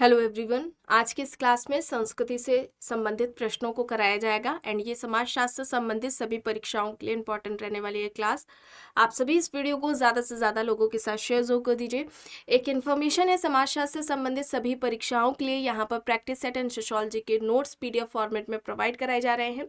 Hello everyone, आज के इस क्लास में संस्कृति से संबंधित प्रश्नों को कराया जाएगा एंड ये समाजशास्त्र से संबंधित सभी परीक्षाओं के लिए इंपॉर्टेंट रहने वाली है क्लास। आप सभी इस वीडियो को ज़्यादा से ज़्यादा लोगों के साथ शेयर जरूर कर दीजिए। एक इन्फॉर्मेशन है, समाजशास्त्र से संबंधित सभी परीक्षाओं के लिए यहाँ पर प्रैक्टिस सेट एंड सोशियोलॉजी के नोट्स PDF फॉर्मेट में प्रोवाइड कराए जा रहे हैं।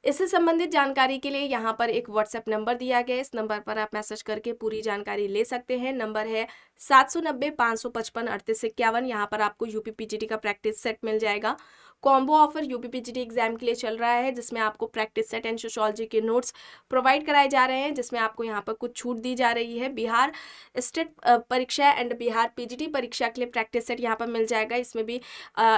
इससे संबंधित जानकारी के लिए यहाँ पर एक व्हाट्सएप नंबर दिया गया है। इस नंबर पर आप मैसेज करके पूरी जानकारी ले सकते हैं। नंबर है 790-555-3851। यहाँ पर आपको यूपीपीजीटी का प्रैक्टिस सेट मिल जाएगा। कॉम्बो ऑफर यूपीपीजीटी एग्जाम के लिए चल रहा है, जिसमें आपको प्रैक्टिस सेट एंड सोशियोलॉजी के नोट्स प्रोवाइड कराए जा रहे हैं, जिसमें आपको यहाँ पर कुछ छूट दी जा रही है। बिहार स्टेट परीक्षा एंड बिहार पीजीटी परीक्षा के लिए प्रैक्टिस सेट यहाँ पर मिल जाएगा। इसमें भी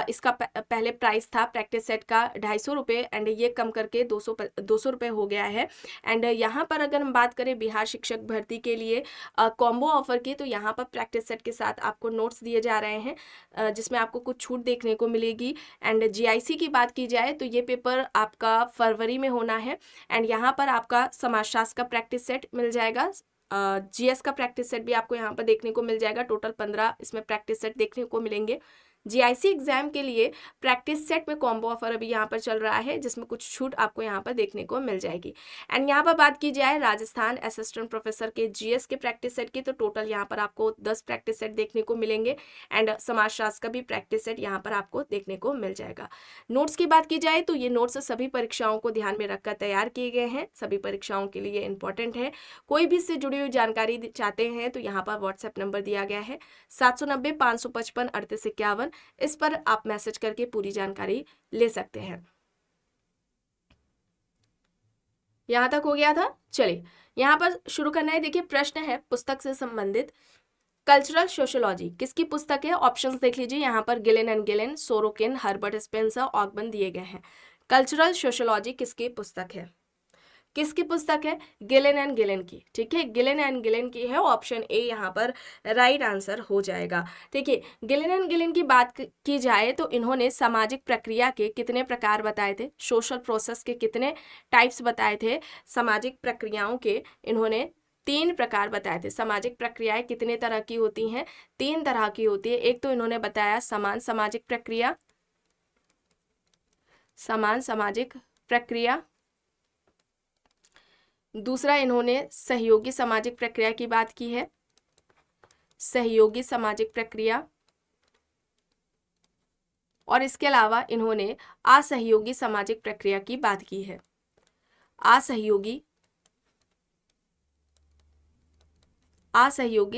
इसका पहले प्राइस था प्रैक्टिस सेट का 250 रुपये एंड ये कम करके 200 रुपये हो गया है। एंड यहाँ पर अगर हम बात करें बिहार शिक्षक भर्ती के लिए कॉम्बो ऑफर की, तो यहाँ पर प्रैक्टिस सेट के साथ आपको नोट्स दिए जा रहे हैं, जिसमें आपको कुछ छूट देखने को मिलेगी। एंड जीआईसी की बात की जाए तो ये पेपर आपका फरवरी में होना है एंड यहाँ पर आपका समाजशास्त्र का प्रैक्टिस सेट मिल जाएगा। जीएस का प्रैक्टिस सेट भी आपको यहाँ पर देखने को मिल जाएगा। टोटल 15 इसमें प्रैक्टिस सेट देखने को मिलेंगे। जीआईसी एग्जाम के लिए प्रैक्टिस सेट में कॉम्बो ऑफर अभी यहाँ पर चल रहा है, जिसमें कुछ छूट आपको यहाँ पर देखने को मिल जाएगी। एंड यहाँ पर बात की जाए राजस्थान असिस्टेंट प्रोफेसर के जीएस के प्रैक्टिस सेट की, तो टोटल यहाँ पर आपको 10 प्रैक्टिस सेट देखने को मिलेंगे एंड समाजशास्त्र का भी प्रैक्टिस सेट यहाँ पर आपको देखने को मिल जाएगा। नोट्स की बात की जाए तो ये नोट्स सभी परीक्षाओं को ध्यान में रखकर तैयार किए गए हैं। सभी परीक्षाओं के लिए इंपॉर्टेंट है। कोई भी इससे जुड़ी हुई जानकारी चाहते हैं तो यहाँ पर व्हाट्सएप नंबर दिया गया है 790-555-3851। इस पर आप मैसेज करके पूरी जानकारी ले सकते हैं। यहां तक हो गया था। चलिए यहां पर शुरू करना है। देखिए प्रश्न है पुस्तक से संबंधित, कल्चरल सोशियोलॉजी किसकी पुस्तक है? ऑप्शंस देख लीजिए। यहाँ पर Ghislaine and Ghislaine, Sorokin, Herbert Spencer, ऑकबर्न दिए गए हैं। कल्चरल सोशियोलॉजी किसकी पुस्तक है? किसकी पुस्तक है? गिलेन एंड गिलेन की। ठीक है, गिलेन एंड गिलेन की है। ऑप्शन ए यहाँ पर राइट आंसर हो जाएगा। ठीक है, गिलेन एंड गिलेन की बात की जाए तो इन्होंने सामाजिक प्रक्रिया के कितने प्रकार बताए थे? सोशल प्रोसेस के कितने टाइप्स बताए थे? सामाजिक प्रक्रियाओं के इन्होंने 3 प्रकार बताए थे। सामाजिक प्रक्रियाएं कितने तरह की होती हैं? 3 तरह की होती है। एक तो इन्होंने बताया समान सामाजिक प्रक्रिया, समान सामाजिक प्रक्रिया। दूसरा इन्होंने सहयोगी सामाजिक प्रक्रिया की बात की है, सहयोगी सामाजिक प्रक्रिया। और इसके अलावा इन्होंने असहयोगी सामाजिक प्रक्रिया की बात की है। असहयोगी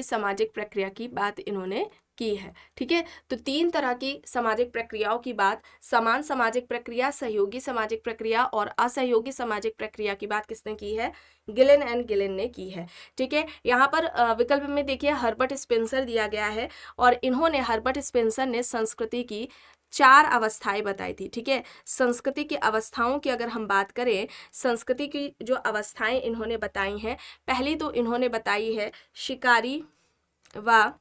सामाजिक प्रक्रिया की बात इन्होंने की है। ठीक है, तो 3 तरह की सामाजिक प्रक्रियाओं की बात, समान सामाजिक प्रक्रिया, सहयोगी सामाजिक प्रक्रिया और असहयोगी सामाजिक प्रक्रिया की बात किसने की है? गिलेन एंड गिलेन ने की है। ठीक है, यहाँ पर विकल्प में देखिए हर्बर्ट स्पेंसर दिया गया है और इन्होंने हर्बर्ट स्पेंसर ने संस्कृति की 4 अवस्थाएं बताई थी। ठीक है, संस्कृति की अवस्थाओं की अगर हम बात करें, संस्कृति की जो अवस्थाएं इन्होंने बताई हैं, पहली तो इन्होंने बताई है शिकारी व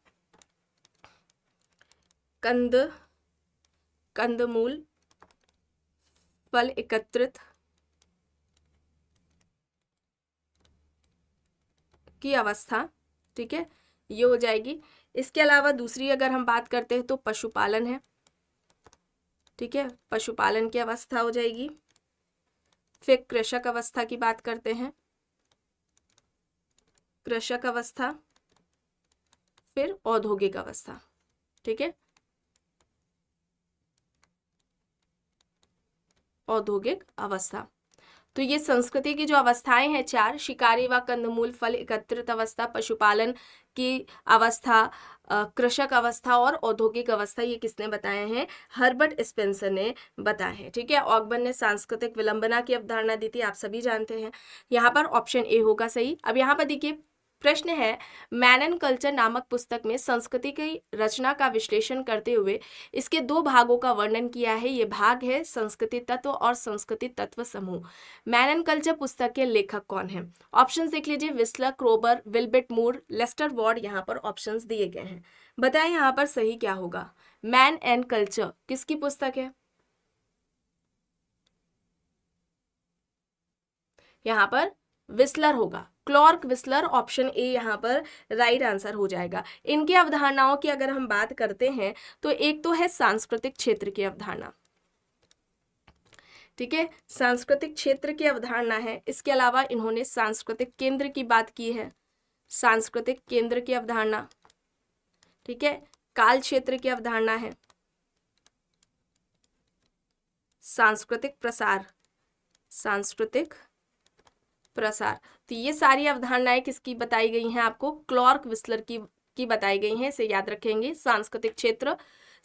कंदमूल फल एकत्रित की अवस्था। ठीक है, ये हो जाएगी। इसके अलावा दूसरी अगर हम बात करते हैं तो पशुपालन है। ठीक है, पशुपालन की अवस्था हो जाएगी। फिर कृषक अवस्था की बात करते हैं, कृषक अवस्था। फिर औद्योगिक अवस्था। ठीक है, औद्योगिक अवस्था। तो ये संस्कृति की जो अवस्थाएं हैं 4, शिकारी व कंदमूल फल एकत्रित अवस्था, पशुपालन की अवस्था, कृषक अवस्था और औद्योगिक अवस्था, ये किसने बताए हैं? हर्बर्ट स्पेंसर ने बताए हैं। ठीक है, ऑकबर्न ने सांस्कृतिक विलंबना की अवधारणा दी थी, आप सभी जानते हैं। यहाँ पर ऑप्शन ए होगा सही। अब यहाँ पर देखिए प्रश्न है, मैन एंड कल्चर नामक पुस्तक में संस्कृति की रचना का विश्लेषण करते हुए इसके 2 भागों का वर्णन किया है। ये भाग है संस्कृति तत्व और संस्कृति तत्व समूह। मैन एंड कल्चर पुस्तक के लेखक कौन है? ऑप्शंस देख लीजिए, विस्लर, क्रोबर, विल्बर्ट मूर, लेस्टर वॉर्ड। यहाँ पर ऑप्शंस दिए गए हैं, बताएं यहाँ पर सही क्या होगा? मैन एंड कल्चर किसकी पुस्तक है? यहाँ पर विस्लर होगा। क्लॉर्क विस्लर, ऑप्शन ए यहाँ पर राइट आंसर हो जाएगा। इनकी अवधारणाओं की अगर हम बात करते हैं तो एक तो है सांस्कृतिक क्षेत्र की अवधारणा, ठीक है, सांस्कृतिक क्षेत्र की अवधारणा है। इसके अलावा इन्होंने सांस्कृतिक केंद्र की बात की है, सांस्कृतिक केंद्र की अवधारणा, ठीक है, काल क्षेत्र की अवधारणा है, सांस्कृतिक प्रसार, सांस्कृतिक प्रसार। तो ये सारी अवधारणाएं किसकी बताई गई हैं आपको? क्लॉर्क विस्लर की बताई गई हैं, इसे याद रखेंगे। सांस्कृतिक क्षेत्र,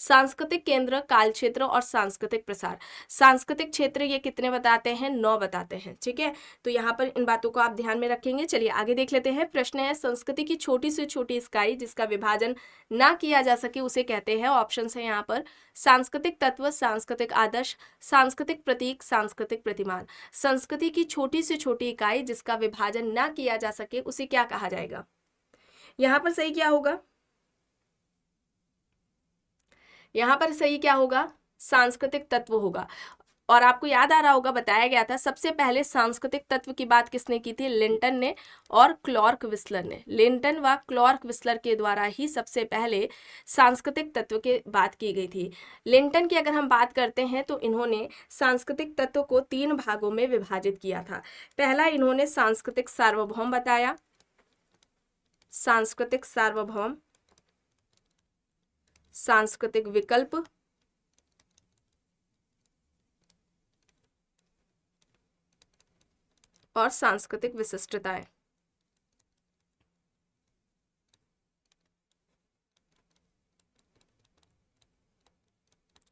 सांस्कृतिक केंद्र, काल क्षेत्र और सांस्कृतिक प्रसार। सांस्कृतिक क्षेत्र ये कितने बताते हैं? 9 बताते हैं, ठीक है। तो यहाँ पर इन बातों को आप ध्यान में रखेंगे। चलिए आगे देख लेते हैं। प्रश्न है, संस्कृति की छोटी से छोटी इकाई जिसका विभाजन ना किया जा सके उसे कहते हैं। ऑप्शन है यहाँ पर सांस्कृतिक तत्व, सांस्कृतिक आदर्श, सांस्कृतिक प्रतीक, सांस्कृतिक प्रतिमान। संस्कृति की छोटी से छोटी इकाई जिसका विभाजन ना किया जा सके उसे क्या कहा जाएगा? यहाँ पर सही क्या होगा? यहाँ पर सही क्या होगा? सांस्कृतिक तत्व होगा। और आपको याद आ रहा होगा, बताया गया था सबसे पहले सांस्कृतिक तत्व की बात किसने की थी? लिंटन ने और क्लॉर्क विस्लर ने। लिंटन व क्लॉर्क विस्लर के द्वारा ही सबसे पहले सांस्कृतिक तत्व की बात की गई थी। लिंटन की अगर हम बात करते हैं तो इन्होंने सांस्कृतिक तत्व को 3 भागों में विभाजित किया था। पहला इन्होंने सांस्कृतिक सार्वभौम बताया, सांस्कृतिक सार्वभौम, सांस्कृतिक विकल्प और सांस्कृतिक विशिष्टताएं।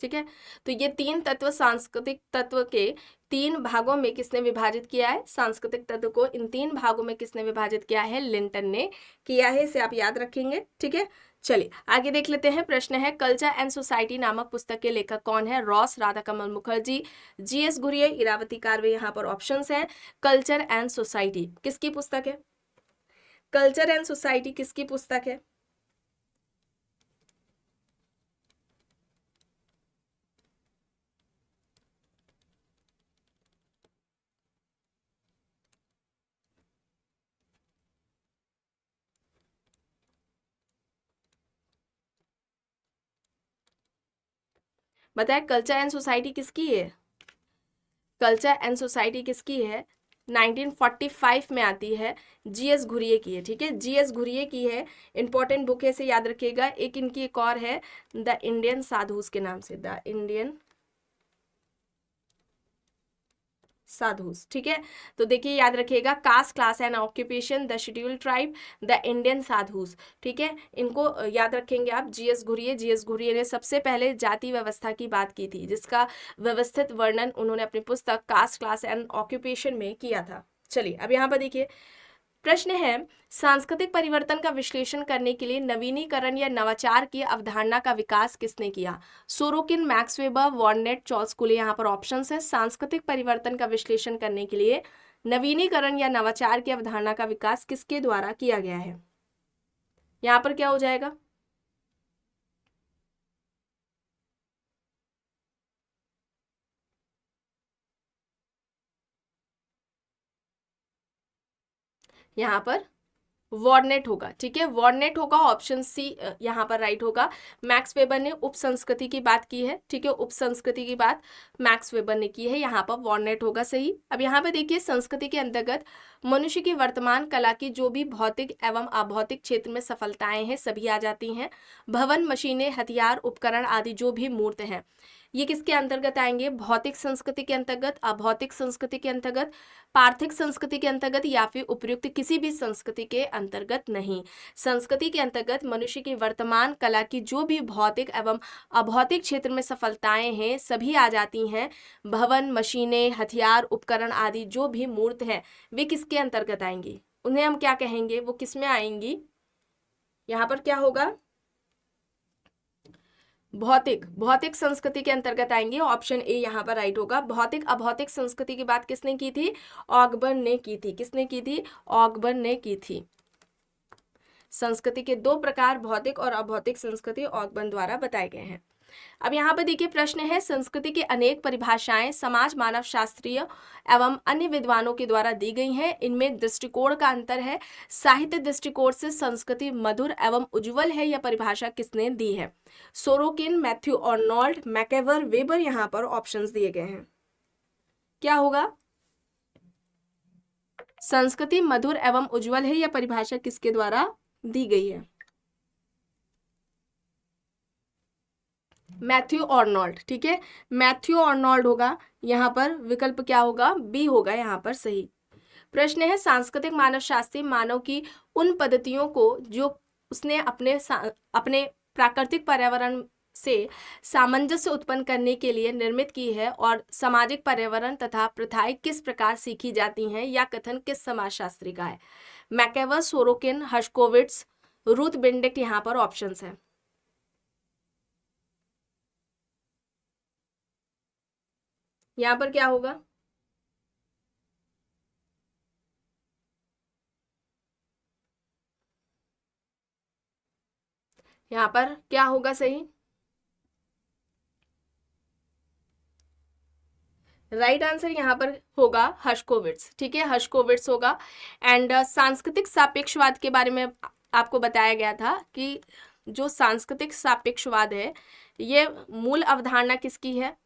ठीक है, तो ये 3 तत्व सांस्कृतिक तत्व के 3 भागों में किसने विभाजित किया है? सांस्कृतिक तत्व को इन 3 भागों में किसने विभाजित किया है? लिंटन ने किया है। इसे आप याद रखेंगे, ठीक है। चलिए आगे देख लेते हैं। प्रश्न है, कल्चर एंड सोसाइटी नामक पुस्तक के लेखक कौन है? Ross, Radhakamal Mukherjee, GS Ghurye, Irawati Karve. यहाँ पर ऑप्शंस हैं। कल्चर एंड सोसाइटी किसकी पुस्तक है? कल्चर एंड सोसाइटी किसकी पुस्तक है? बताए, कल्चर एंड सोसाइटी किसकी है? कल्चर एंड सोसाइटी किसकी है? 1945 में आती है, जीएस घुरिये की है, ठीक है, जीएस घुरिये की है। इंपॉर्टेंट बुक है, इसे याद रखिएगा। एक इनकी एक और है, द इंडियन साधुस के नाम से, द इंडियन साधुस, ठीक है। तो देखिए याद रखिएगा, caste, class and occupation, the scheduled tribe, the Indian sadhus, ठीक है। इनको याद रखेंगे आप। जीएस घुरिये, जीएस घुरिये ने सबसे पहले जाति व्यवस्था की बात की थी, जिसका व्यवस्थित वर्णन उन्होंने अपनी पुस्तक कास्ट, क्लास एंड ऑक्यूपेशन में किया था। चलिए अब यहाँ पर देखिए, प्रश्न है, सांस्कृतिक परिवर्तन का विश्लेषण करने के लिए नवीनीकरण या नवाचार की अवधारणा का विकास किसने किया? Sorokin, max weber, वॉर्नेट, Charles कूले। यहाँ पर ऑप्शंस है। सांस्कृतिक परिवर्तन का विश्लेषण करने के लिए नवीनीकरण या नवाचार की अवधारणा का विकास किसके द्वारा किया गया है? यहाँ पर क्या हो जाएगा? यहाँ पर वॉर्नेट होगा, ठीक है, वॉर्नेट होगा। ऑप्शन सी यहाँ पर राइट होगा। मैक्स वेबर ने उपसंस्कृति की बात की है, ठीक है, उपसंस्कृति की बात मैक्स वेबर ने की है। यहाँ पर वॉर्नेट होगा सही। अब यहाँ पे देखिए, संस्कृति के अंतर्गत मनुष्य की वर्तमान कला की जो भी भौतिक एवं अभौतिक क्षेत्र में सफलताएं हैं सभी आ जाती हैं। भवन, मशीनें, हथियार, उपकरण आदि जो भी मूर्त हैं, ये किसके अंतर्गत आएंगे? भौतिक संस्कृति के अंतर्गत, अभौतिक संस्कृति के अंतर्गत, पार्थिक संस्कृति के अंतर्गत या फिर उपयुक्त किसी भी संस्कृति के अंतर्गत नहीं। संस्कृति के अंतर्गत मनुष्य की वर्तमान कला की जो भी भौतिक एवं अभौतिक क्षेत्र में सफलताएं हैं सभी आ जाती हैं। भवन, मशीनें, हथियार, उपकरण आदि जो भी मूर्त है वे किसके अंतर्गत आएंगी? उन्हें हम क्या कहेंगे? वो किस में आएंगी? यहाँ पर क्या होगा? भौतिक, भौतिक संस्कृति के अंतर्गत आएंगे। ऑप्शन ए यहाँ पर राइट होगा। भौतिक अभौतिक संस्कृति की बात किसने की थी? ऑगबर्न ने की थी। किसने की थी? ऑगबर्न ने की थी। संस्कृति के 2 प्रकार, भौतिक और अभौतिक संस्कृति, ऑगबर्न द्वारा बताए गए हैं। अब यहाँ पर देखिए प्रश्न है, संस्कृति की अनेक परिभाषाएं समाज मानव शास्त्रीय एवं अन्य विद्वानों के द्वारा दी गई हैं। इनमें दृष्टिकोण का अंतर है। साहित्य दृष्टिकोण से संस्कृति मधुर एवं उज्जवल है, यह परिभाषा किसने दी है? Sorokin, Matthew Arnold, MacIver, Weber. यहाँ पर ऑप्शंस दिए गए हैं। क्या होगा? संस्कृति मधुर एवं उज्जवल है, यह परिभाषा किसके द्वारा दी गई है? Matthew Arnold. ठीक है, मैथ्यू आर्नोल्ड होगा। यहाँ पर विकल्प क्या होगा? बी होगा यहाँ पर सही। प्रश्न है, सांस्कृतिक मानवशास्त्री मानव की उन पद्धतियों को जो उसने अपने प्राकृतिक पर्यावरण से सामंजस्य उत्पन्न करने के लिए निर्मित की है और सामाजिक पर्यावरण तथा प्रथाएं किस प्रकार सीखी जाती हैं, या कथन किस समाजशास्त्री का है? मैकेवर, सोरोकिन, हर्शकोविट्स, रूथ बेनेडिक्ट। यहाँ पर ऑप्शंस हैं। यहाँ पर क्या होगा? यहाँ पर क्या होगा सही? राइट आंसर यहाँ पर होगा हर्शकोविट्स। ठीक है, हर्शकोविट्स होगा। एंड सांस्कृतिक सापेक्षवाद के बारे में आपको बताया गया था कि जो सांस्कृतिक सापेक्षवाद है, ये मूल अवधारणा किसकी है?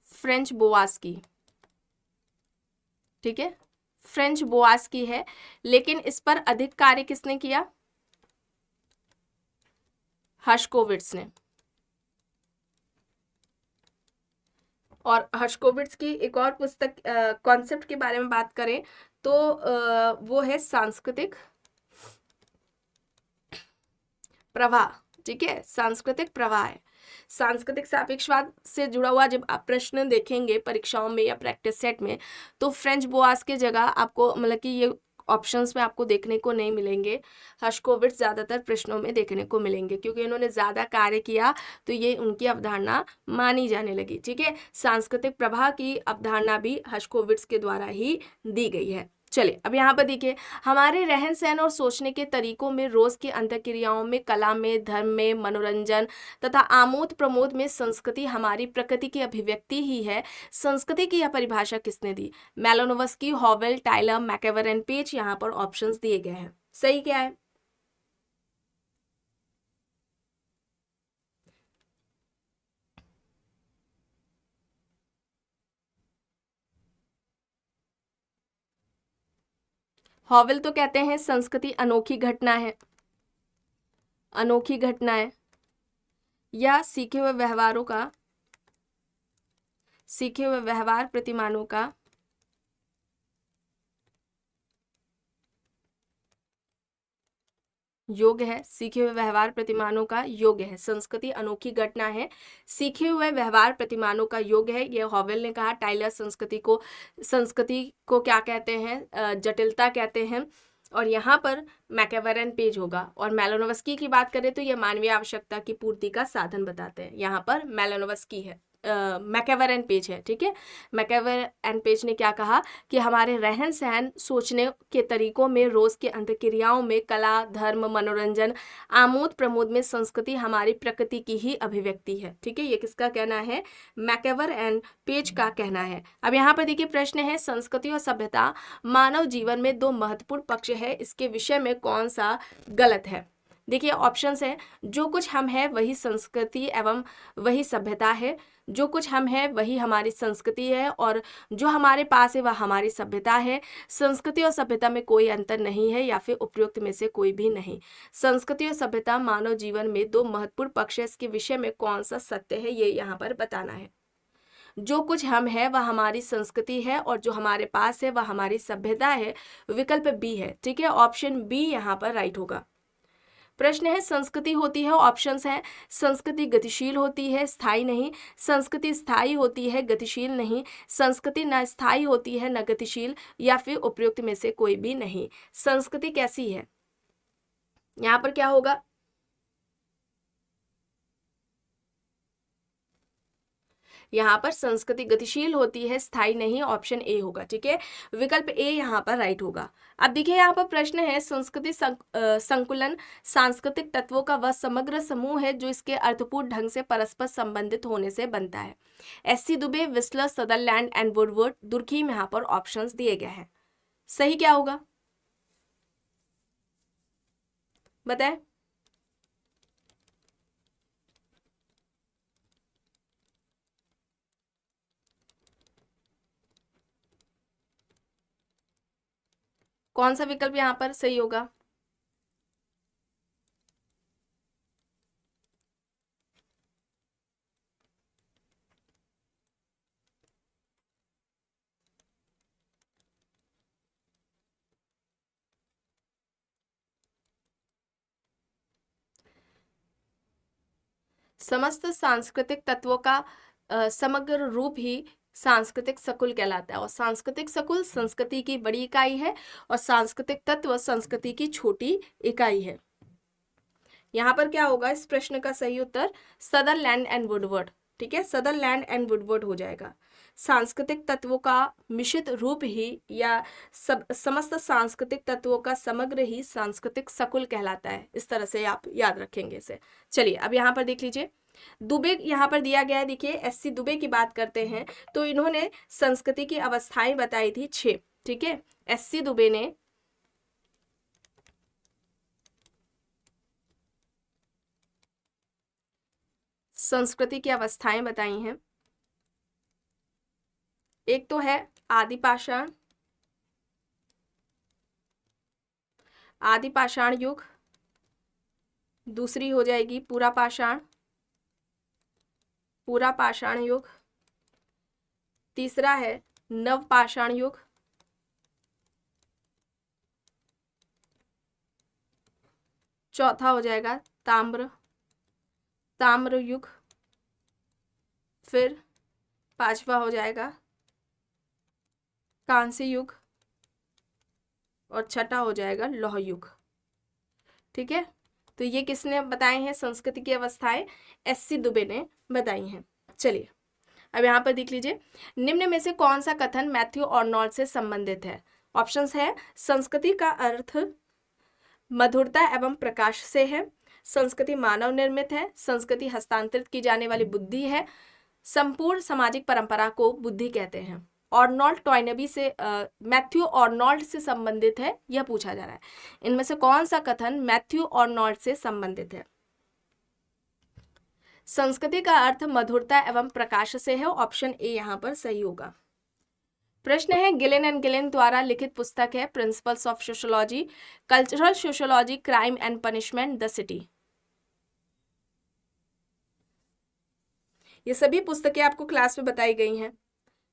फ्रेंच बोआस की। ठीक है, फ्रेंच बोआस की है, लेकिन इस पर अधिक कार्य किसने किया? हर्शकोविट्स ने। और हर्शकोविट्स की एक और पुस्तक कॉन्सेप्ट के बारे में बात करें तो वो है सांस्कृतिक प्रवाह। ठीक है, सांस्कृतिक प्रवाह है। सांस्कृतिक सापेक्षवाद से जुड़ा हुआ जब आप प्रश्न देखेंगे परीक्षाओं में या प्रैक्टिस सेट में, तो फ्रेंच बोआस के जगह आपको मतलब कि ये ऑप्शंस में आपको देखने को नहीं मिलेंगे। हर्शकोविट्स ज़्यादातर प्रश्नों में देखने को मिलेंगे क्योंकि इन्होंने ज़्यादा कार्य किया, तो ये उनकी अवधारणा मानी जाने लगी। ठीक है, सांस्कृतिक प्रवाह की अवधारणा भी हर्शकोविट्स के द्वारा ही दी गई है। चलिए अब यहाँ पर देखिए, हमारे रहन सहन और सोचने के तरीकों में, रोज की अंतःक्रियाओं में, कला में, धर्म में, मनोरंजन तथा आमोद प्रमोद में संस्कृति हमारी प्रकृति की अभिव्यक्ति ही है। संस्कृति की यह परिभाषा किसने दी? Malinowski, हॉवेल, Tyler, मैकेवर and page. यहाँ पर ऑप्शंस दिए गए हैं। सही क्या है? हॉवेल तो कहते हैं संस्कृति अनोखी घटना है, अनोखी घटना है, या सीखे हुए व्यवहारों का, सीखे हुए व्यवहार प्रतिमानों का योग है। सीखे हुए व्यवहार प्रतिमानों का योग है। संस्कृति अनोखी घटना है, सीखे हुए व्यवहार प्रतिमानों का योग है, ये हॉवेल ने कहा। टाइलर संस्कृति को क्या कहते हैं? जटिलता कहते हैं। और यहाँ पर मैकेवर एंड पेज होगा। और मैलोनोवस्की की बात करें तो ये मानवीय आवश्यकता की पूर्ति का साधन बताते हैं। यहाँ पर मैलोनोवस्की है, मैकेवर एंड पेज है। ठीक है, मैकेवर एंड पेज ने क्या कहा कि हमारे रहन सहन, सोचने के तरीकों में, रोज के अंतःक्रियाओं में, कला, धर्म, मनोरंजन, आमोद प्रमोद में संस्कृति हमारी प्रकृति की ही अभिव्यक्ति है। ठीक है, ये किसका कहना है? मैकेवर एंड पेज का कहना है। अब यहाँ पर देखिए प्रश्न है, संस्कृति और सभ्यता मानव जीवन में दो महत्वपूर्ण पक्ष है, इसके विषय में कौन सा गलत है? देखिए ऑप्शंस है, जो कुछ हम है वही संस्कृति एवं वही सभ्यता है, जो कुछ हम है वही हमारी संस्कृति है, और जो हमारे पास है वह हमारी सभ्यता है। संस्कृति और सभ्यता में कोई अंतर नहीं है, या फिर उपयुक्त में से कोई भी नहीं। संस्कृति और सभ्यता मानव जीवन में दो महत्वपूर्ण पक्ष है, इसके विषय में कौन सा सत्य है, ये यहाँ पर बताना है। जो कुछ हम है वह हमारी संस्कृति है, और जो हमारे पास है वह हमारी सभ्यता है। विकल्प बी है। ठीक है, ऑप्शन बी यहाँ पर राइट होगा। प्रश्न है, संस्कृति होती है, ऑप्शंस हैं, संस्कृति गतिशील होती है, स्थायी नहीं। संस्कृति स्थायी होती है, गतिशील नहीं। संस्कृति न स्थायी होती है, न गतिशील, या फिर उपयुक्त में से कोई भी नहीं। संस्कृति कैसी है? यहाँ पर क्या होगा? यहाँ पर संस्कृति गतिशील होती है, स्थायी नहीं, ऑप्शन ए होगा। ठीक है, विकल्प ए यहाँ पर राइट होगा। अब देखिए यहाँ पर प्रश्न है, संस्कृति संकुलन सांस्कृतिक तत्वों का वह समग्र समूह है जो इसके अर्थपूर्ण ढंग से परस्पर संबंधित होने से बनता है। SC. Dubey, whistler, Sutherland and Woodward, Durkheim यहाँ पर ऑप्शंस दिए गए हैं। सही क्या होगा बताएं? कौन सा विकल्प यहाँ पर सही होगा? समस्त सांस्कृतिक तत्वों का समग्र रूप ही सांस्कृतिक सकुल कहलाता है, और सांस्कृतिक सकुल संस्कृति की बड़ी इकाई है और सांस्कृतिक तत्व संस्कृति की छोटी इकाई है। यहाँ पर क्या होगा इस प्रश्न का सही उत्तर? Sutherland and Woodward. ठीक है, सदरलैंड एंड वुडवर्ड हो जाएगा। सांस्कृतिक तत्वों का मिश्रित रूप ही या समस्त सांस्कृतिक तत्वों का समग्र ही सांस्कृतिक सकुल कहलाता है। इस तरह से आप याद रखेंगे इसे। चलिए अब यहाँ पर देख लीजिए, दुबे यहाँ पर दिया गया है। देखिए एस.सी. दुबे की बात करते हैं तो इन्होंने संस्कृति की अवस्थाएं बताई थी 6। ठीक है, एस.सी. दुबे ने संस्कृति की अवस्थाएं बताई हैं। एक तो है आदि पाषाण, आदि पाषाण युग, दूसरी हो जाएगी पूरा पाषाण, पूरा पाषाण युग, तीसरा है नव पाषाण युग, चौथा हो जाएगा ताम्र युग, फिर पांचवा हो जाएगा कांस्य युग और छठा हो जाएगा लौह युग। ठीक है, तो ये किसने बताए हैं संस्कृति की अवस्थाएं? एस.सी. दुबे ने बताई हैं। चलिए अब यहाँ पर देख लीजिए, निम्न में से कौन सा कथन मैथ्यू आर्नोल्ड से संबंधित है? ऑप्शंस है, संस्कृति का अर्थ मधुरता एवं प्रकाश से है, संस्कृति मानव निर्मित है, संस्कृति हस्तांतरित की जाने वाली बुद्धि है, संपूर्ण सामाजिक परंपरा को बुद्धि कहते हैं। आर्नोल्ड टॉयनबी से मैथ्यू आर्नोल्ड से संबंधित है, यह पूछा जा रहा है। इनमें से कौन सा कथन मैथ्यू आर्नोल्ड से संबंधित है? संस्कृति का अर्थ मधुरता एवं प्रकाश से है, ऑप्शन ए यहाँ पर सही होगा। प्रश्न है, गिलेन एंड गिलेन द्वारा लिखित पुस्तक है principles of sociology, cultural sociology, crime and punishment, the city. ये सभी पुस्तकें आपको क्लास में बताई गई हैं।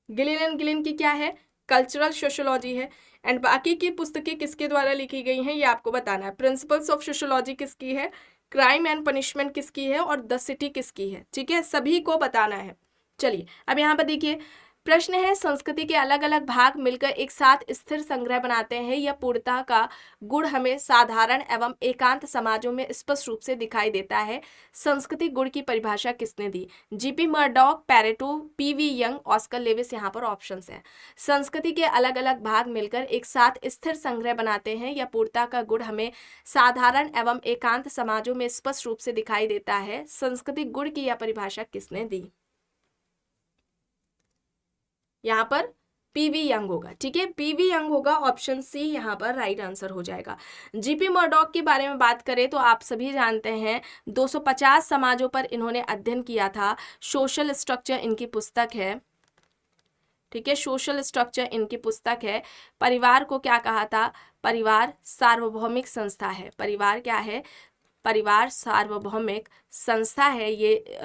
गिलेन एंड गिलेन की क्या है? कल्चरल सोशियोलॉजी है, एंड बाकी की पुस्तकें किसके द्वारा लिखी गई हैं ये आपको बताना है। प्रिंसिपल्स ऑफ सोशियोलॉजी किसकी है, क्राइम एंड पनिशमेंट किसकी है और द सिटी किसकी है। ठीक है, सभी को बताना है। चलिए अब यहाँ पर देखिए, प्रश्न है, संस्कृति के अलग अलग भाग मिलकर एक साथ स्थिर संग्रह बनाते हैं। यह पूर्णता का गुण हमें साधारण एवं एकांत समाजों में स्पष्ट रूप से दिखाई देता है। संस्कृति गुण की परिभाषा किसने दी? GP Murdock, Pareto, PV Young, Oscar Lewis यहाँ पर ऑप्शंस हैं। संस्कृति के अलग अलग भाग मिलकर एक साथ स्थिर संग्रह बनाते हैं। यह पूर्णता का गुण हमें साधारण एवं एकांत समाजों में स्पष्ट रूप से दिखाई देता है। संस्कृति गुण की यह परिभाषा किसने दी? यहाँ पर पीवी यंग होगा। ठीक है, पीवी यंग होगा, ऑप्शन सी यहाँ पर राइट आंसर हो जाएगा। जीपी मर्डॉक के बारे में बात करें तो आप सभी जानते हैं 250 समाजों पर इन्होंने अध्ययन किया था। सोशल स्ट्रक्चर इनकी पुस्तक है। ठीक है, सोशल स्ट्रक्चर इनकी पुस्तक है। परिवार को क्या कहा था? परिवार सार्वभौमिक संस्था है। परिवार क्या है? परिवार सार्वभौमिक संस्था है। ये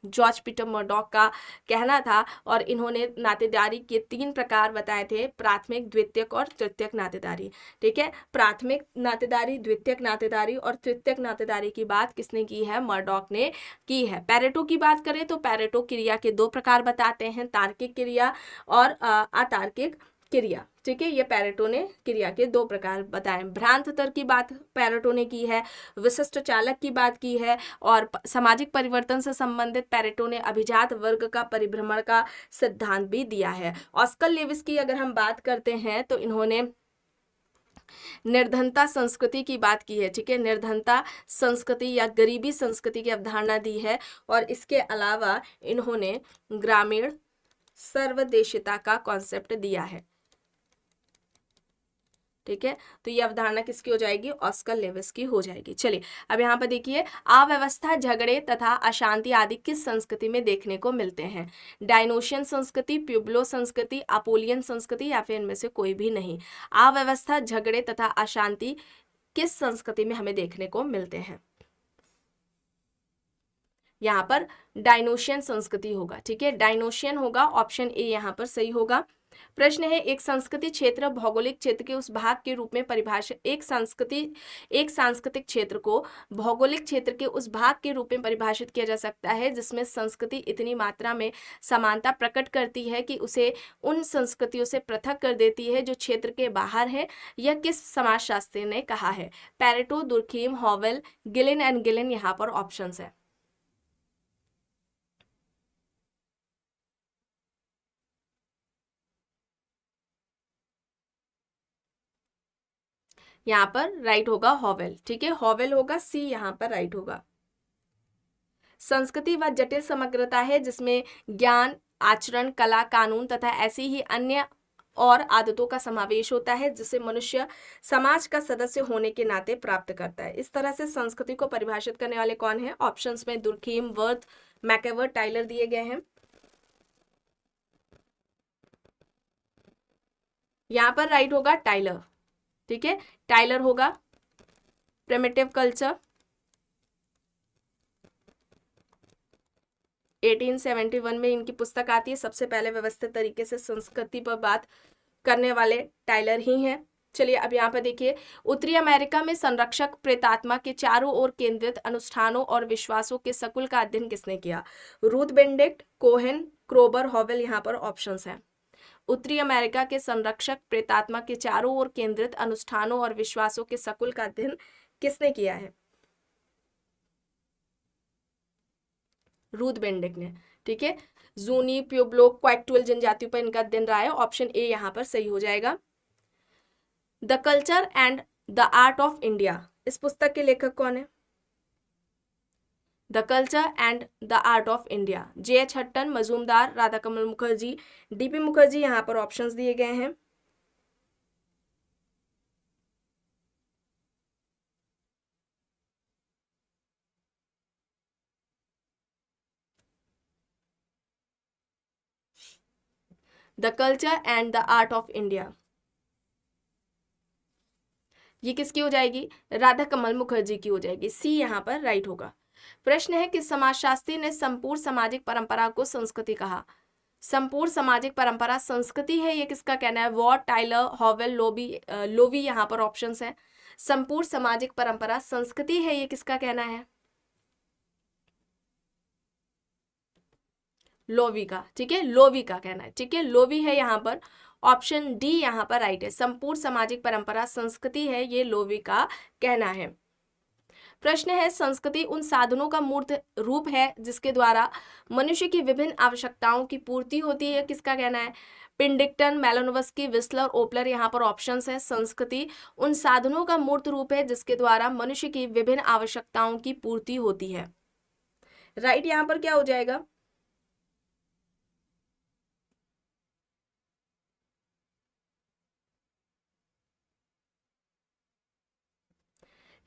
जॉर्ज पीटर मर्डॉक का कहना था, और इन्होंने नातेदारी के 3 प्रकार बताए थे, प्राथमिक, द्वितीयक और तृतीयक नातेदारी। ठीक है, प्राथमिक नातेदारी, द्वितीयक नातेदारी और तृतीयक नातेदारी की बात किसने की है? मर्डॉक ने की है। पैरेटो की बात करें तो पैरेटो क्रिया के 2 प्रकार बताते हैं, तार्किक क्रिया और अतार्किक क्रिया। ठीक है, ये पेरेटो ने क्रिया के दो प्रकार बताए। भ्रांतर की बात पेरेटो ने की है, विशिष्ट चालक की बात की है, और सामाजिक परिवर्तन से संबंधित पेरेटो ने अभिजात वर्ग का परिभ्रमण का सिद्धांत भी दिया है। ऑस्कर लेविस की अगर हम बात करते हैं तो इन्होंने निर्धनता संस्कृति की बात की है। ठीक है, निर्धनता संस्कृति या गरीबी संस्कृति की अवधारणा दी है, और इसके अलावा इन्होंने ग्रामीण सर्वदेशिता का कॉन्सेप्ट दिया है। ठीक है, तो ये अवधारणा किसकी हो जाएगी? ऑस्कर लेविस की हो जाएगी। चलिए अब यहाँ पर देखिए, अव्यवस्था, झगड़े तथा अशांति आदि किस संस्कृति में देखने को मिलते हैं? डायनोशियन संस्कृति, प्यूब्लो संस्कृति, अपोलियन संस्कृति, या फिर इनमें से कोई भी नहीं। अव्यवस्था, झगड़े तथा अशांति किस संस्कृति में हमें देखने को मिलते हैं? यहाँ पर डायनोशियन संस्कृति होगा। ठीक है, डायनोशियन होगा, ऑप्शन ए यहाँ पर सही होगा। प्रश्न है, एक संस्कृति क्षेत्र भौगोलिक क्षेत्र के उस भाग के रूप में परिभाषित, एक सांस्कृतिक क्षेत्र को भौगोलिक क्षेत्र के उस भाग के रूप में परिभाषित किया जा सकता है जिसमें संस्कृति इतनी मात्रा में समानता प्रकट करती है कि उसे उन संस्कृतियों से पृथक कर देती है जो क्षेत्र के बाहर है। यह किस समाजशास्त्री ने कहा है? Pareto, Durkheim, हॉवेल, Gillin and Gillin यहाँ पर ऑप्शंस है। यहाँ पर राइट होगा हॉवेल। ठीक है, हॉवेल होगा, सी यहाँ पर राइट होगा। संस्कृति वह जटिल समग्रता है जिसमें ज्ञान, आचरण, कला, कानून तथा ऐसी ही अन्य और आदतों का समावेश होता है जिसे मनुष्य समाज का सदस्य होने के नाते प्राप्त करता है। इस तरह से संस्कृति को परिभाषित करने वाले कौन है? ऑप्शंस में दुर्खीम, वर्थ, मैकेवर्ट, टाइलर दिए गए हैं। यहाँ पर राइट होगा टाइलर। ठीक है, टाइलर होगा। प्रिमिटिव कल्चर 1871 में इनकी पुस्तक आती है। सबसे पहले व्यवस्थित तरीके से संस्कृति पर बात करने वाले टाइलर ही हैं। चलिए अब यहाँ पर देखिए, उत्तरी अमेरिका में संरक्षक प्रेतात्मा के चारों ओर केंद्रित अनुष्ठानों और विश्वासों के सकुल का अध्ययन किसने किया? रूथ बेनेडिक्ट, कोहेन, क्रोबर, हॉवेल यहाँ पर ऑप्शंस हैं। उत्तरी अमेरिका के संरक्षक प्रेतात्मा के चारों ओर केंद्रित अनुष्ठानों और विश्वासों के सकुल का अध्ययन किसने किया है? रूथ बेनेडिक्ट ने। ठीक है, जूनी, प्यूब्लो, क्वाइटुअल जनजातियों पर इनका अध्ययन रहा है। ऑप्शन ए यहाँ पर सही हो जाएगा। The culture and the art of India, इस पुस्तक के लेखक कौन है? The culture and the art of India, J.H. Hutton, Majumdar, Radhakamal Mukherjee, D.P. Mukherjee यहाँ पर ऑप्शंस दिए गए हैं। The culture and the art of India, ये किसकी हो जाएगी? राधाकमल मुखर्जी की हो जाएगी। सी यहाँ पर राइट होगा। प्रश्न है, किस समाजशास्त्री ने संपूर्ण सामाजिक परंपरा को संस्कृति कहा? संपूर्ण सामाजिक परंपरा संस्कृति है, ये किसका कहना है? वॉट, टाइलर, हॉवेल, लोवी यहाँ पर ऑप्शंस हैं। संपूर्ण सामाजिक परंपरा संस्कृति है, ये किसका कहना है? लोवी का। ठीक है, लोवी का कहना है। ठीक है, लोवी है यहाँ पर। ऑप्शन डी यहाँ पर राइट है। संपूर्ण सामाजिक परंपरा संस्कृति है, ये लोवी का कहना है। प्रश्न है, संस्कृति उन साधनों का मूर्त रूप है जिसके द्वारा मनुष्य की विभिन्न आवश्यकताओं की पूर्ति होती है, किसका कहना है? पिंडिक्टन, मेलानोव्स्की, विस्लर, ओपलर यहाँ पर ऑप्शंस है। संस्कृति उन साधनों का मूर्त रूप है जिसके द्वारा मनुष्य की विभिन्न आवश्यकताओं की पूर्ति होती है। राइट यहाँ पर क्या हो जाएगा?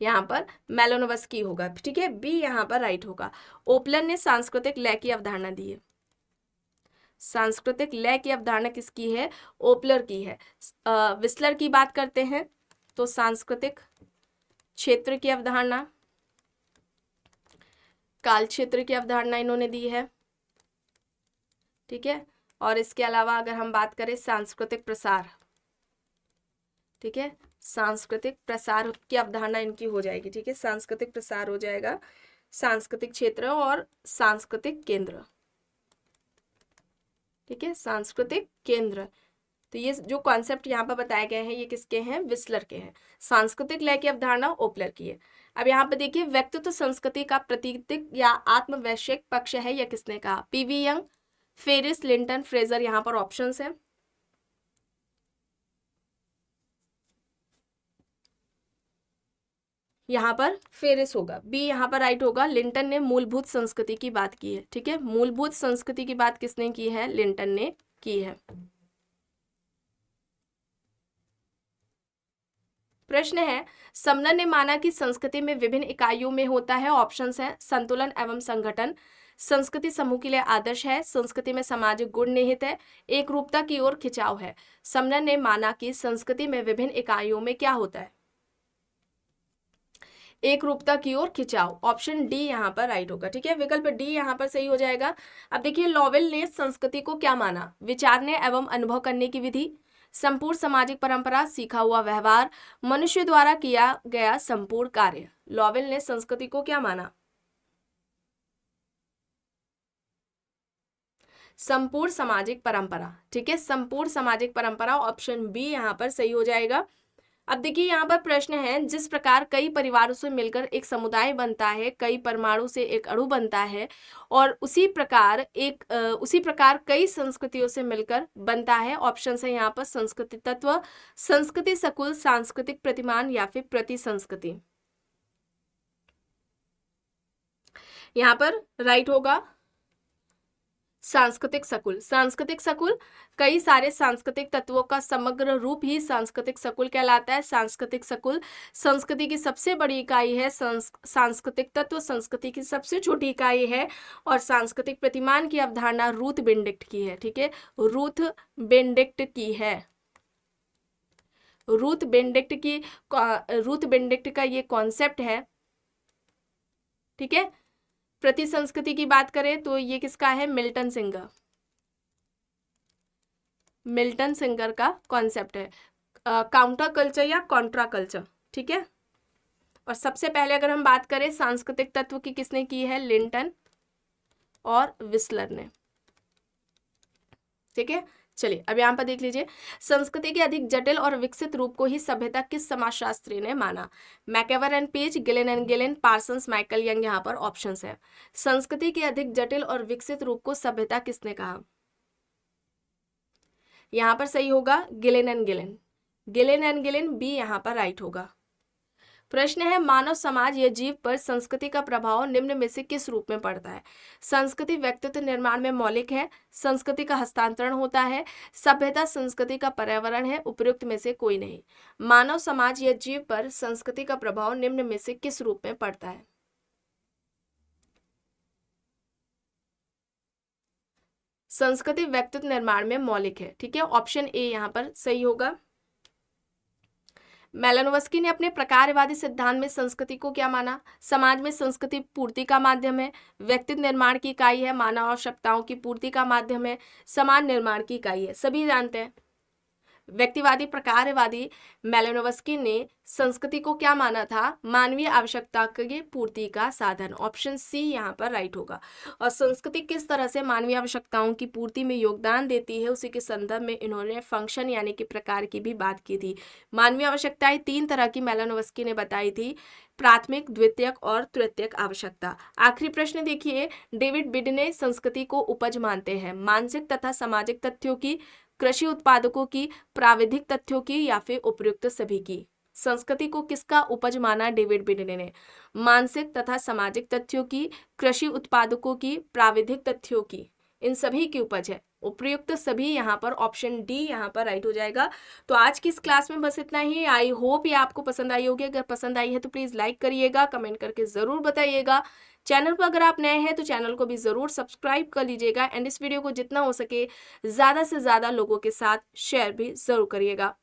यहाँ पर मेलानोव्स्की होगा। ठीक है, बी यहाँ पर राइट होगा। ओपलर ने सांस्कृतिक लय की अवधारणा दी है। सांस्कृतिक लय की अवधारणा किसकी है? ओपलर की है। विस्लर की बात करते हैं तो सांस्कृतिक क्षेत्र की अवधारणा, काल क्षेत्र की अवधारणा इन्होंने दी है। ठीक है, और इसके अलावा अगर हम बात करें सांस्कृतिक प्रसार, ठीक है, सांस्कृतिक प्रसार की अवधारणा इनकी हो जाएगी। ठीक है, सांस्कृतिक प्रसार हो जाएगा, सांस्कृतिक क्षेत्र और सांस्कृतिक केंद्र। ठीक है, सांस्कृतिक केंद्र तो ये जो कॉन्सेप्ट यहाँ पर बताए गए हैं ये किसके हैं, विस्लर के हैं। सांस्कृतिक लय की अवधारणा ओपलर की है। अब यहाँ पे देखिए, व्यक्तित्व संस्कृति का प्रतीक या आत्मवैश्विक पक्ष है, यह किसने कहा, P V Young, Ferris, Linton, Fraser. यहाँ पर ऑप्शंस है, यहाँ पर फेरिस होगा, बी यहाँ पर राइट होगा। लिंटन ने मूलभूत संस्कृति की बात की है, ठीक है, मूलभूत संस्कृति की बात किसने की है, लिंटन ने की है। प्रश्न है, समनर ने माना कि संस्कृति में विभिन्न इकाइयों में होता है। ऑप्शंस है, संतुलन एवं संगठन, संस्कृति समूह के लिए आदर्श है, संस्कृति में सामाजिक गुण निहित है, एक रूपता की ओर खिंचाव है। समनर ने माना कि संस्कृति में विभिन्न इकाइयों में क्या होता है, एक रूपता की ओर खिंचाव। ऑप्शन डी यहाँ पर राइट होगा, ठीक है, विकल्प डी यहाँ पर सही हो जाएगा। अब देखिए, लॉवेल ने संस्कृति को क्या माना, विचारने एवं अनुभव करने की विधि, संपूर्ण सामाजिक परंपरा, सीखा हुआ व्यवहार, मनुष्य द्वारा किया गया संपूर्ण कार्य। लॉवेल ने संस्कृति को क्या माना, संपूर्ण सामाजिक परंपरा, ठीक है, संपूर्ण सामाजिक परंपरा। ऑप्शन बी यहाँ पर सही हो जाएगा। अब देखिए, यहाँ पर प्रश्न है, जिस प्रकार कई परिवारों से मिलकर एक समुदाय बनता है, कई परमाणु से एक अणु बनता है, और उसी प्रकार कई संस्कृतियों से मिलकर बनता है। ऑप्शन है यहाँ पर संस्कृति तत्व, संस्कृति सकुल, सांस्कृतिक प्रतिमान या फिर प्रति संस्कृति। यहाँ पर राइट होगा सांस्कृतिक सकुल। सांस्कृतिक सकुल कई सारे सांस्कृतिक तत्वों का समग्र रूप ही सांस्कृतिक सकुल कहलाता है। सांस्कृतिक सकुल संस्कृति की सबसे बड़ी इकाई है, सांस्कृतिक तत्व संस्कृति की सबसे छोटी इकाई है, और सांस्कृतिक प्रतिमान की अवधारणा रूथ बेनेडिक्ट की है, ठीक है, रूथ बेनेडिक्ट की है। रूथ बेनेडिक्ट का ये कॉन्सेप्ट है, ठीक है। प्रति संस्कृति की बात करें तो ये किसका है, मिल्टन सिंगर का कॉन्सेप्ट है, काउंटर कल्चर या कॉन्ट्रा कल्चर, ठीक है। और सबसे पहले अगर हम बात करें सांस्कृतिक तत्व की, किसने की है, लिंटन और विस्लर ने, ठीक है। चलिए अब यहाँ पर देख लीजिए, संस्कृति के अधिक जटिल और विकसित रूप को ही सभ्यता किस समाजशास्त्री ने माना, MacIver and Page, Gillin and Gillin, Parsons, Michael Young. यहाँ पर ऑप्शंस है, संस्कृति के अधिक जटिल और विकसित रूप को सभ्यता किसने कहा, यहाँ पर सही होगा गिलेन एंड गिलेन, बी यहाँ पर राइट होगा। प्रश्न है, मानव समाज या जीव पर संस्कृति का प्रभाव निम्न में से किस रूप में पड़ता है, संस्कृति व्यक्तित्व निर्माण में मौलिक है, संस्कृति का हस्तांतरण होता है, सभ्यता संस्कृति का पर्यावरण है, उपयुक्त में से कोई नहीं। मानव समाज या जीव पर संस्कृति का प्रभाव निम्न में से किस रूप में पड़ता है, संस्कृति व्यक्तित्व निर्माण में मौलिक है, ठीक है, ऑप्शन ए यहाँ पर सही होगा। मेलानोव्स्की ने अपने प्रकारवादी सिद्धांत में संस्कृति को क्या माना, समाज में संस्कृति पूर्ति का माध्यम है, व्यक्तित्व निर्माण की इकाई है, मानव आवश्यकताओं की पूर्ति का माध्यम है, समाज निर्माण की इकाई है। सभी जानते हैं, व्यक्तिवादी प्रकारवादी मेलानोव्स्की ने संस्कृति को क्या माना था, मानवीय आवश्यकता की पूर्ति का साधन। ऑप्शन सी यहाँ पर राइट होगा। और संस्कृति किस तरह से मानवीय आवश्यकताओं की पूर्ति में योगदान देती है, उसी के संदर्भ में इन्होंने फंक्शन यानी कि प्रकार की भी बात की थी। मानवीय आवश्यकताएं 3 तरह की मेलानोव्स्की ने बताई थी, प्राथमिक, द्वितीयक और तृतीयक आवश्यकता। आखिरी प्रश्न देखिए, डेविड बिड ने संस्कृति को उपज मानते हैं मानसिक तथा सामाजिक तथ्यों की, कृषि उत्पादकों की, प्राविधिक तथ्यों की या फिर उपयुक्त सभी की। संस्कृति को किसका उपज माना डेविड बिड ने, मानसिक तथा सामाजिक तथ्यों की, कृषि उत्पादकों की, प्राविधिक तथ्यों की, इन सभी की उपज है, उपयुक्त सभी। यहाँ पर ऑप्शन डी यहाँ पर राइट हो जाएगा। तो आज की इस क्लास में बस इतना ही। आई होप ये आपको पसंद आई होगी। अगर पसंद आई है तो प्लीज़ लाइक करिएगा, कमेंट करके ज़रूर बताइएगा। चैनल पर अगर आप नए हैं तो चैनल को भी ज़रूर सब्सक्राइब कर लीजिएगा, एंड इस वीडियो को जितना हो सके ज़्यादा से ज़्यादा लोगों के साथ शेयर भी ज़रूर करिएगा।